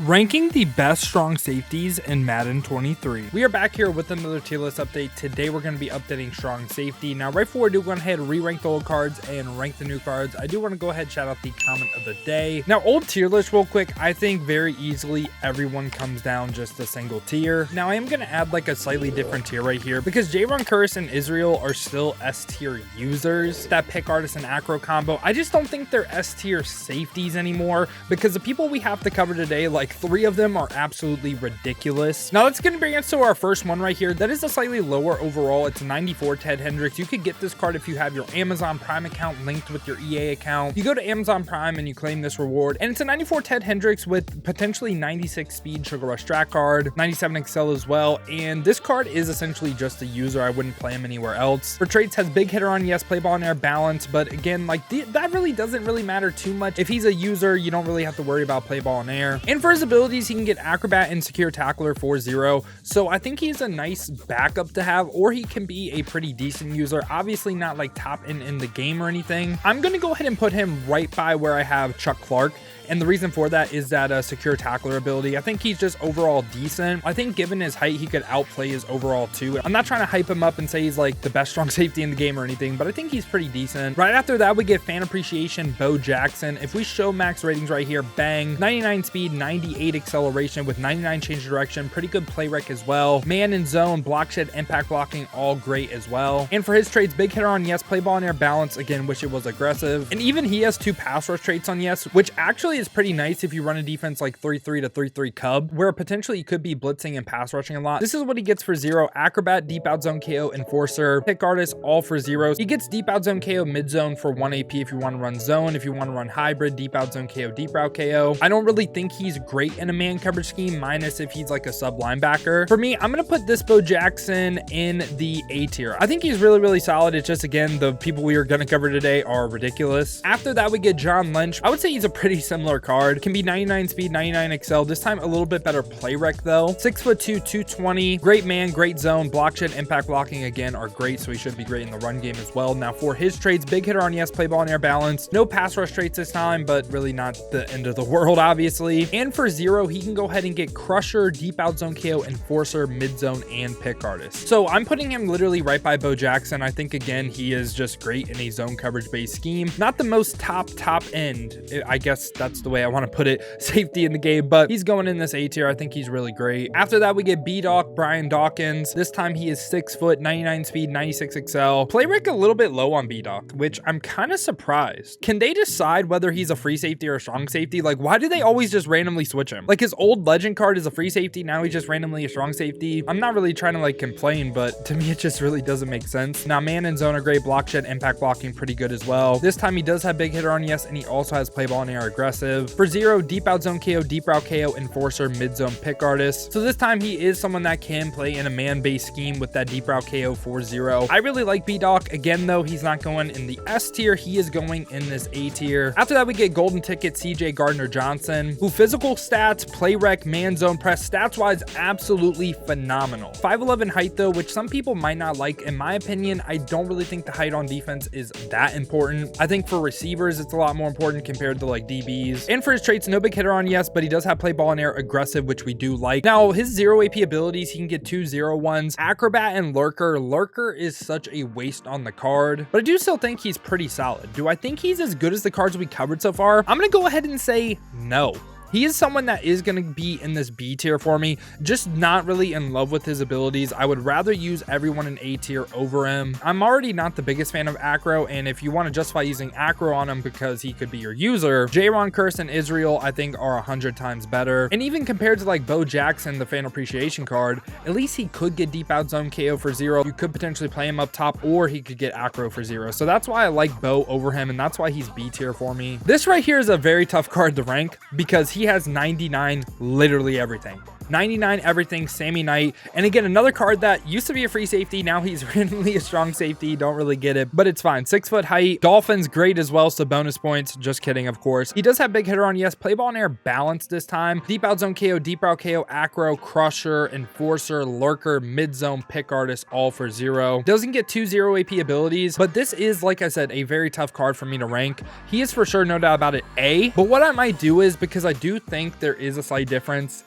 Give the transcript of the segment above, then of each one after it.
Ranking the best strong safeties in Madden 23. We are back here with another tier list update. Today we're going to be updating strong safety. Now right before I do go ahead and re-rank the old cards and rank the new cards, I do want to go ahead and shout out the comment of the day. Now old tier list real quick, I think very easily everyone comes down just a single tier. Now I am going to add like a slightly different tier right here because jayron, kearse, and Israel are still S tier users. That pick artist and acro combo, I just don't think they're S tier safeties anymore because the people we have to cover today, like 3 of them are absolutely ridiculous. Now that's going to bring us to our first one right here. That is a slightly lower overall. It's a 94 Ted Hendricks. You could get this card if you have your Amazon Prime account linked with your EA account. You go to Amazon Prime and you claim this reward, and it's a 94 Ted Hendricks with potentially 96 speed Sugar Rush strat card, 97 excel as well, and this card is essentially just a user. I wouldn't play him anywhere else. For traits, has big hitter on yes, play ball in air, balance, but again, like that really doesn't really matter too much. If he's a user, you don't really have to worry about play ball in air. And for his abilities, he can get acrobat and secure tackler 4-0, so I think he's a nice backup to have, or he can be a pretty decent user. Obviously not like top in the game or anything. I'm gonna go ahead and put him right by where I have Chuck Clark. And the reason for that is that secure tackler ability. I think he's just overall decent. I think given his height, he could outplay his overall too. I'm not trying to hype him up and say he's like the best strong safety in the game or anything, but I think he's pretty decent. Right after that, we get fan appreciation, Bo Jackson. If we show max ratings right here, bang, 99 speed, 98 acceleration with 99 change of direction, pretty good play rec as well. Man in zone, block shed, impact blocking, all great as well. And for his traits, big hitter on yes, play ball in air, balance, again, wish it was aggressive. And even he has 2 pass rush traits on yes, which actually is pretty nice if you run a defense like 3-3 to 3-3 cub, where potentially you could be blitzing and pass rushing a lot. This is what he gets for 0. Acrobat, deep out zone KO, enforcer, pick artist, all for 0s. He gets deep out zone KO, mid zone for 1 AP if you want to run zone. If you want to run hybrid, deep out zone KO, deep route KO. I don't really think he's great in a man coverage scheme, minus if he's like a sub linebacker. For me, I'm going to put this Bo Jackson in the A tier. I think he's really solid. It's just, again, the people we are going to cover today are ridiculous. After that, we get John Lynch. I would say he's a pretty similar card. Can be 99 speed, 99 excel. This time a little bit better play rec though. 6'2", 220. Great man, great zone. Block shed, impact blocking again are great, so he should be great in the run game as well. Now for his traits, big hitter on yes, play ball in air, balance. No pass rush traits this time, but really not the end of the world, obviously. And for 0, he can go ahead and get crusher, deep out zone KO, enforcer, mid zone, and pick artist. So I'm putting him literally right by Bo Jackson. I think again he is just great in a zone coverage based scheme. Not the most top end, I guess that's the way I want to put it, safety in the game, but he's going in this A tier. I think he's really great. After that, we get B-Doc, Brian Dawkins. This time he is 6 foot, 99 speed, 96 excel. Play rec a little bit low on B-Doc, which I'm kind of surprised. Can they decide whether he's a free safety or a strong safety? Like, why do they always just randomly switch him? Like, his old legend card is a free safety, now he's just randomly a strong safety. I'm not really trying to like complain, but to me it just really doesn't make sense. Now man and zone are great, block shed, impact blocking pretty good as well. This time he does have big hitter on yes, and he also has play ball in air, aggressive. For 0, deep out zone KO, deep route KO, enforcer, mid zone, pick artist. So this time he is someone that can play in a man based scheme with that deep route KO 4-0. I really like B-Doc. Again though, he's not going in the S tier, he is going in this A tier. After that, we get golden ticket CJ Gardner-Johnson, who physical stats, play rec, man zone press, stats wise absolutely phenomenal. 5'11" height though, which some people might not like. In my opinion, I don't really think the height on defense is that important. I think for receivers it's a lot more important compared to like DBs. And for his traits, no big hitter on yes, but he does have play ball in air, aggressive, which we do like. Now his 0 AP abilities, he can get 2 0-1s, acrobat and lurker. Lurker is such a waste on the card, but I do still think he's pretty solid. Do I think he's as good as the cards we covered so far? I'm gonna go ahead and say no. He is someone that is going to be in this B tier for me, just not really in love with his abilities. I would rather use everyone in A tier over him. I'm already not the biggest fan of acro, and if you want to justify using acro on him because he could be your user, jayron, kearse, and Israel I think are 100 times better. And even compared to like Bo Jackson, the fan appreciation card, at least he could get deep out zone KO for 0. You could potentially play him up top, or he could get acro for 0. So that's why I like Bo over him, and that's why he's B tier for me. This right here is a very tough card to rank because he has 99 literally everything. 99 everything, Sammy Knight. And again, another card that used to be a free safety. Now he's randomly a strong safety. Don't really get it, but it's fine. 6 foot height. Dolphins, great as well, so bonus points. Just kidding, of course. He does have big hitter on, yes. Play ball in air, balance this time. Deep out zone KO, deep out KO, acro, crusher, enforcer, lurker, mid zone, pick artist, all for 0. Doesn't get 2 0 AP abilities, but this is, like I said, a very tough card for me to rank. He is for sure, no doubt about it, A. But what I might do is, because I do think there is a slight difference,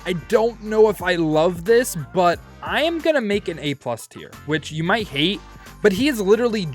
I don't know if I love this, but I am gonna make an A+ tier, which you might hate, but he is literally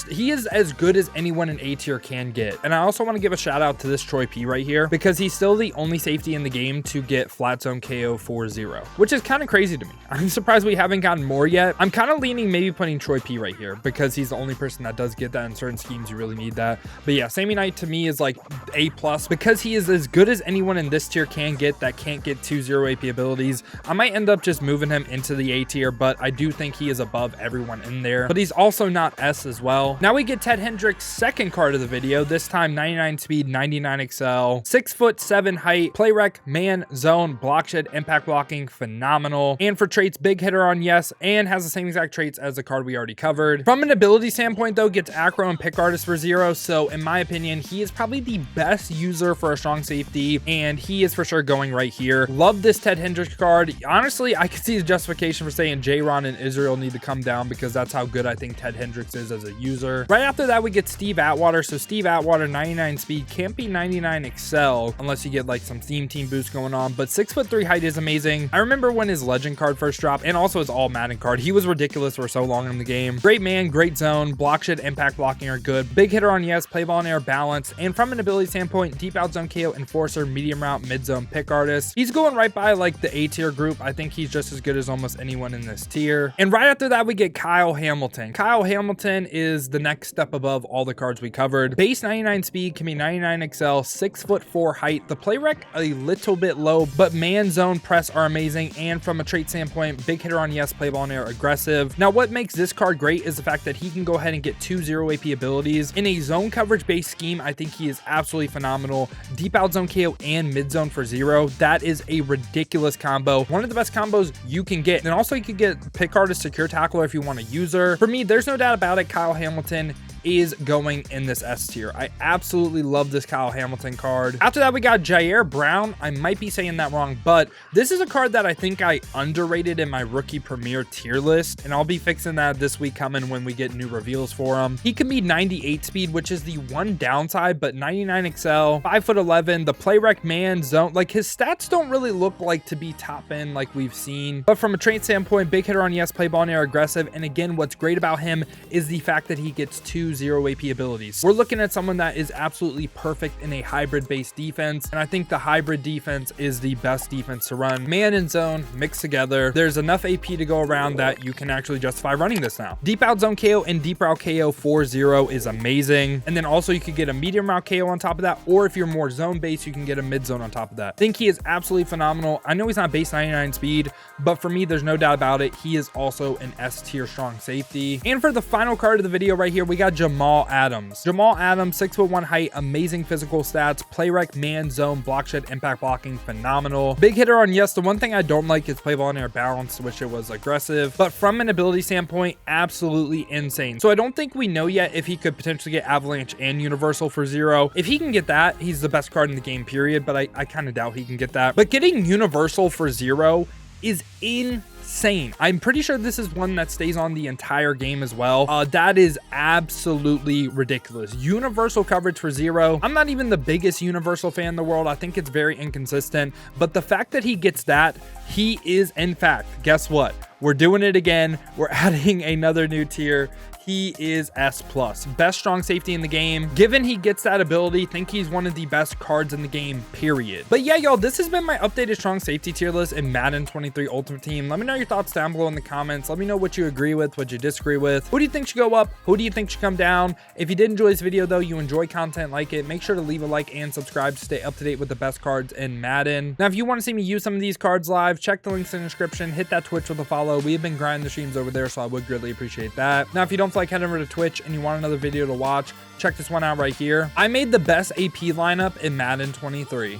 he is as good as anyone in A tier can get. And I also want to give a shout out to this Troy P right here, because he's still the only safety in the game to get flat zone KO 4-0, which is kind of crazy to me. I'm surprised we haven't gotten more yet. I'm kind of leaning maybe putting Troy P right here, because he's the only person that does get that. In certain schemes, you really need that. But yeah, Sammy Knight to me is like A+, because he is as good as anyone in this tier can get that can't get 2 0 AP abilities. I might end up just moving him into the A tier, but I do think he is above everyone in there. But he's also not S as well. Now we get Ted Hendricks' second card of the video, this time 99 speed, 99 excel, 6'7" height, play rec, man, zone, block shed, impact blocking, phenomenal. And for traits, big hitter on, yes, and has the same exact traits as the card we already covered. From an ability standpoint though, gets acro and pick artist for 0, so in my opinion, he is probably the best user for a strong safety, and he is for sure going right here. Love this Ted Hendricks card. Honestly, I could see the justification for saying Jayron and Israel need to come down, because that's how good I think Ted Hendricks is as a user. Right after that, we get Steve Atwater. So Steve Atwater, 99 speed, can't be 99 excel unless you get like some team boost going on, but 6'3" height is amazing. I remember when his legend card first dropped, and also his all Madden card, he was ridiculous for so long in the game. Great man, great zone, block shed, impact blocking are good. Big hitter on, yes, play ball in air, balance. And from an ability standpoint, deep out zone KO, enforcer, medium route, mid zone, pick artist. He's going right by like the A tier group. I think he's just as good as almost anyone in this tier. And right after that, we get Kyle Hamilton. Kyle Hamilton is the next step above all the cards we covered. Base 99 speed, can be 99 excel, 6'4" height. The play rec a little bit low, but man, zone, press are amazing. And from a trait standpoint, big hitter on, yes, play ball in air, aggressive. Now what makes this card great is the fact that he can go ahead and get 2 0 AP abilities. In a zone coverage based scheme, I think he is absolutely phenomenal. Deep out zone KO and mid zone for 0. That is a ridiculous combo. One of the best combos you can get. And also you could get pick artist, secure tackler if you want a user. For me, there's no doubt about it, Kyle Hamilton is going in this S tier. I absolutely love this Kyle Hamilton card. After that, we got Jair Brown. I might be saying that wrong, but this is a card that I think I underrated in my rookie premier tier list, and I'll be fixing that this week coming when we get new reveals for him. He can be 98 speed, which is the one downside, but 99 excel, 5'11", the play rec, man, zone. Like his stats don't really look like to be top end like we've seen, but from a trait standpoint, big hitter on, yes, play ball in air, aggressive. And again, what's great about him is the fact that he gets 2 0 AP abilities. We're looking at someone that is absolutely perfect in a hybrid based defense, and I think the hybrid defense is the best defense to run. Man and zone mixed together. There's enough AP to go around that you can actually justify running this now. Deep out zone KO and deep route KO 4-0 is amazing, and then also you could get a medium route KO on top of that, or if you're more zone based, you can get a mid zone on top of that. I think he is absolutely phenomenal. I know he's not base 99 speed, but for me, there's no doubt about it, he is also an S tier strong safety. And for the final card of the video right here, we got Jamal Adams. Jamal Adams, 6'1" height, amazing physical stats, play rec, man, zone, block shed, impact blocking, phenomenal. Big hitter on, yes. The one thing I don't like is play ball in air, balance, which it was aggressive, but from an ability standpoint, absolutely insane. So I don't think we know yet if he could potentially get avalanche and universal for 0. If he can get that, he's the best card in the game, period, but I kind of doubt he can get that. But getting universal for 0 is insane. I'm pretty sure this is one that stays on the entire game as well. That is absolutely ridiculous. Universal coverage for 0. I'm not even the biggest universal fan in the world. I think it's very inconsistent, but the fact that he gets that, he is, in fact, guess what? We're doing it again. We're adding another new tier. He is S+. Best strong safety in the game. Given he gets that ability, think he's one of the best cards in the game, period. But yeah, y'all, this has been my updated strong safety tier list in Madden 23 Ultimate Team. Let me know your thoughts down below in the comments. Let me know what you agree with, what you disagree with. Who do you think should go up? Who do you think should come down? If you did enjoy this video though, you enjoy content like it, make sure to leave a like and subscribe to stay up to date with the best cards in Madden. Now, if you want to see me use some of these cards live, check the links in the description, hit that Twitch with a follow. We have been grinding the streams over there, so I would greatly appreciate that. Now, if you don't feel like heading over to Twitch and you want another video to watch, check this one out right here. I made the best AP lineup in Madden 23.